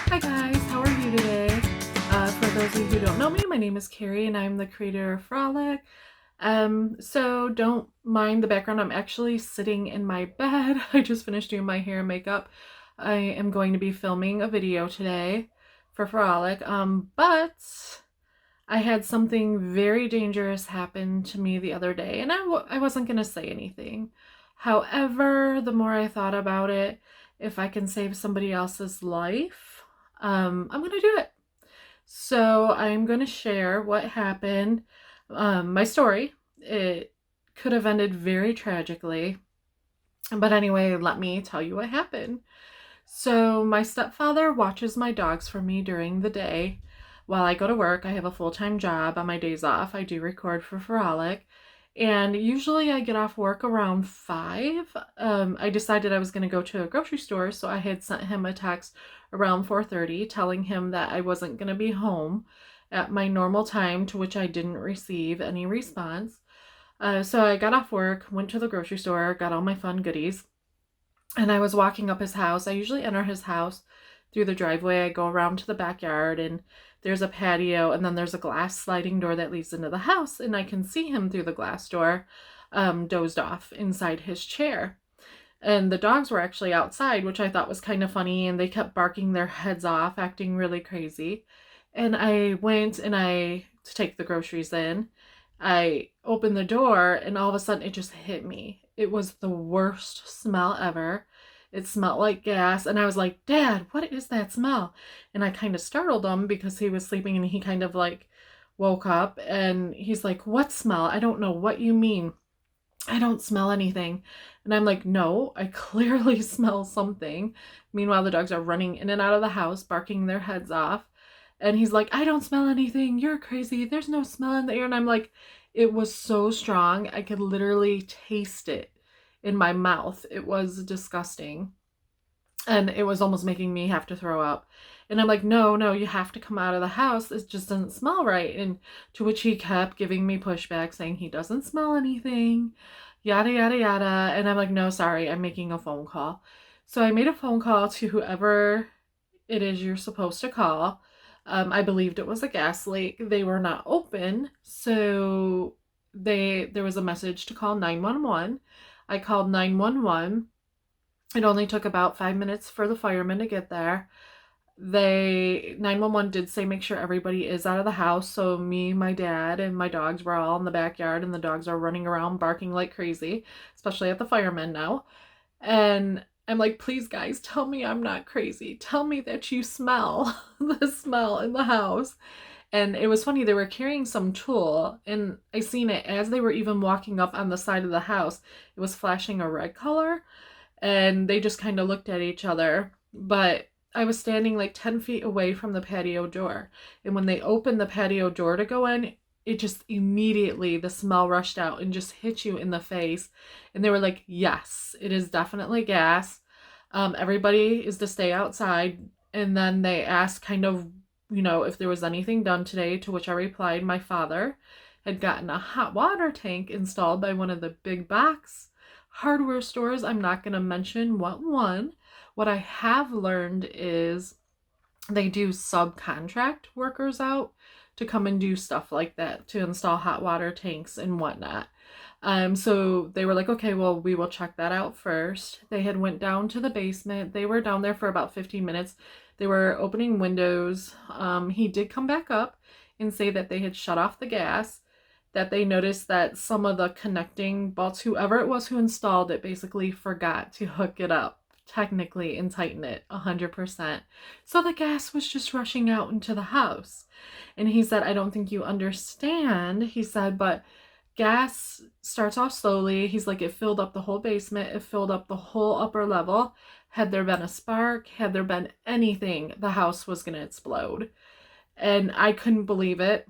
Hi guys, how are you today? For those of you who don't know me, my name is Carrie and I'm the creator of Frolic. So don't mind the background. I'm actually sitting in my bed. I just finished doing my hair and makeup. I am going to be filming a video today for Frolic. But I had something very dangerous happen to me the other day and I wasn't going to say anything. However, the more I thought about it, if I can save somebody else's life, I'm going to do it. So I'm going to share what happened, my story. It could have ended very tragically. But anyway, let me tell you what happened. So my stepfather watches my dogs for me during the day. While I go to work, I have a full-time job. On my days off, I do record for Fur-rolic. And usually I get off work around 5. I decided I was going to go to a grocery store, so I had sent him a text around 4:30 telling him that I wasn't going to be home at my normal time, to which I didn't receive any response. So I got off work, went to the grocery store, got all my fun goodies, and I was walking up his house. I usually enter his house through the driveway. I go around to the backyard and there's a patio and then there's a glass sliding door that leads into the house, and I can see him through the glass door, dozed off inside his chair. And the dogs were actually outside, which I thought was kind of funny, and they kept barking their heads off, acting really crazy. And I went and to take the groceries in. I opened the door and all of a sudden it just hit me. It was the worst smell ever. It smelled like gas, and I was like, "Dad, what is that smell?" And I kind of startled him because he was sleeping and he kind of like woke up and he's like, "What smell? I don't know what you mean. I don't smell anything." And I'm like, "No, I clearly smell something." Meanwhile, the dogs are running in and out of the house, barking their heads off. And he's like, "I don't smell anything. You're crazy. There's no smell in the air." And I'm like, it was so strong. I could literally taste it in my mouth. It was disgusting. And it was almost making me have to throw up. And I'm like, "No, no, you have to come out of the house. It just doesn't smell right." And to which he kept giving me pushback, saying he doesn't smell anything, yada, yada, yada. And I'm like, "No, sorry, I'm making a phone call." So I made a phone call to whoever it is you're supposed to call. I believed it was a gas leak. They were not open, so there was a message to call 911. I called 911. It only took about 5 minutes for the firemen to get there. 911 did say make sure everybody is out of the house. So me, my dad, and my dogs were all in the backyard, and the dogs are running around barking like crazy, especially at the firemen now. And I'm like, "Please, guys, tell me I'm not crazy. Tell me that you smell the smell in the house." And it was funny, they were carrying some tool, and I seen it as they were even walking up on the side of the house. It was flashing a red color, and they just kind of looked at each other. But I was standing like 10 feet away from the patio door. And when they opened the patio door to go in, it just immediately, the smell rushed out and just hit you in the face. And they were like, "Yes, it is definitely gas. Everybody is to stay outside." And then they asked kind of, if there was anything done today, to which I replied my father had gotten a hot water tank installed by one of the big box hardware stores. I'm not going to mention what one. What I have learned is they do subcontract workers out to come and do stuff like that, to install hot water tanks and whatnot. So they were like, "Okay, well, we will check that out first." They had went down to the basement. They were down there for about 15 minutes. They were opening windows. He did come back up and say that they had shut off the gas, that they noticed that some of the connecting bolts, whoever it was who installed it, basically forgot to hook it up technically and tighten it 100%. So the gas was just rushing out into the house. And he said, "I don't think you understand." He said, "But gas starts off slowly." He's like, "It filled up the whole basement. It filled up the whole upper level. Had there been a spark, had there been anything, the house was going to explode." And I couldn't believe it.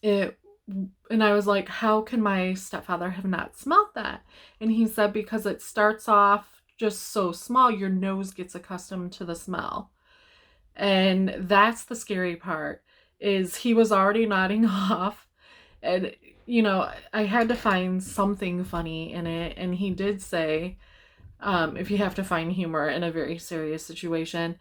And I was like, "How can my stepfather have not smelled that?" And he said, "Because it starts off just so small, your nose gets accustomed to the smell." And that's the scary part, is he was already nodding off. And I had to find something funny in it, and he did say, if you have to find humor in a very serious situation.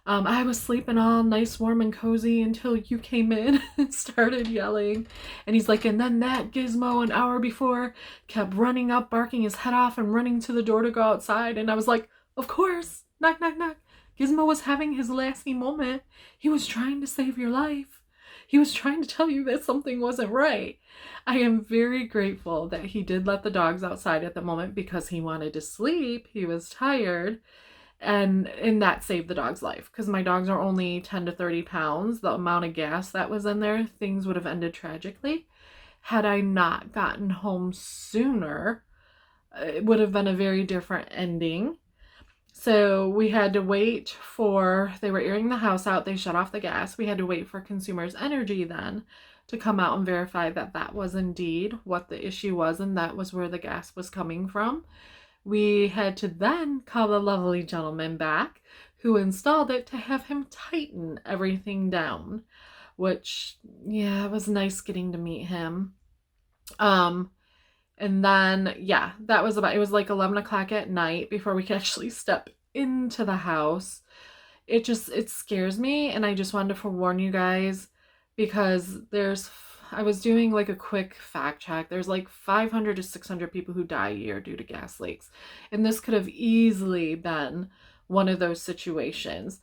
I was sleeping all nice, warm, and cozy until you came in and started yelling. And he's like, and then that gizmo an hour before kept running up, barking his head off and running to the door to go outside. And I was like, of course, knock, knock, knock. Gizmo was having his lasty moment. He was trying to save your life. He was trying to tell you that something wasn't right. I am very grateful that he did let the dogs outside at the moment because he wanted to sleep. He was tired. And that saved the dog's life because my dogs are only 10 to 30 pounds. The amount of gas that was in there, things would have ended tragically. Had I not gotten home sooner, it would have been a very different ending. So we had to wait for, they were airing the house out, they shut off the gas. We had to wait for Consumers Energy then to come out and verify that that was indeed what the issue was and that was where the gas was coming from. We had to then call the lovely gentleman back who installed it to have him tighten everything down, which, yeah, it was nice getting to meet him. And then, yeah, that was about, it was like 11 o'clock at night before we could actually step into the house. It scares me, and I just wanted to forewarn you guys because I was doing like a quick fact check. There's like 500 to 600 people who die a year due to gas leaks. And this could have easily been one of those situations.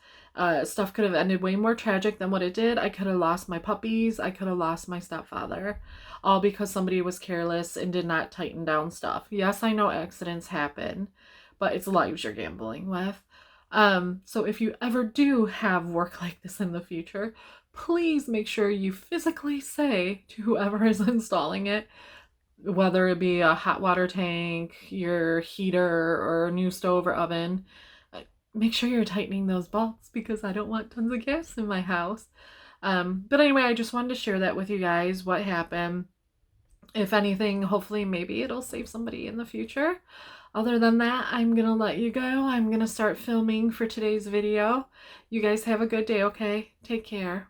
Stuff could have ended way more tragic than what it did. I could have lost my puppies. I could have lost my stepfather, all because somebody was careless and did not tighten down stuff. Yes, I know accidents happen, but it's lives you're gambling with. So if you ever do have work like this in the future, please make sure you physically say to whoever is installing it, whether it be a hot water tank, your heater, or a new stove or oven, make sure you're tightening those bolts because I don't want tons of gas in my house. But anyway, I just wanted to share that with you guys, what happened. If anything, hopefully maybe it'll save somebody in the future. Other than that, I'm gonna let you go. I'm gonna start filming for today's video. You guys have a good day, okay? Take care.